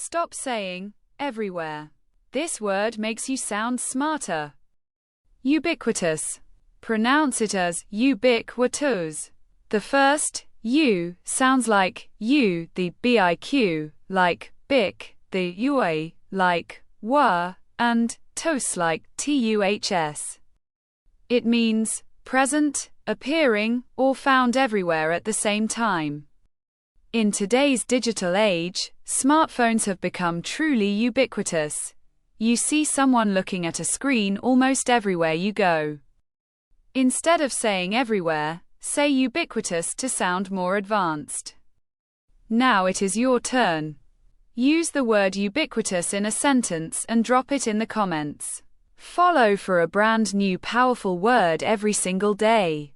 Stop saying everywhere. This word makes you sound smarter. Ubiquitous. Pronounce it as ubiquitous. The first U sounds like U, the BIQ, like bic, the UA, like were, and tos like TUHS. It means present, appearing, or found everywhere at the same time. In today's digital age, smartphones have become truly ubiquitous. You see someone looking at a screen almost everywhere you go. Instead of saying everywhere, say ubiquitous to sound more advanced. Now it is your turn. Use the word ubiquitous in a sentence and drop it in the comments. Follow for a brand new powerful word every single day.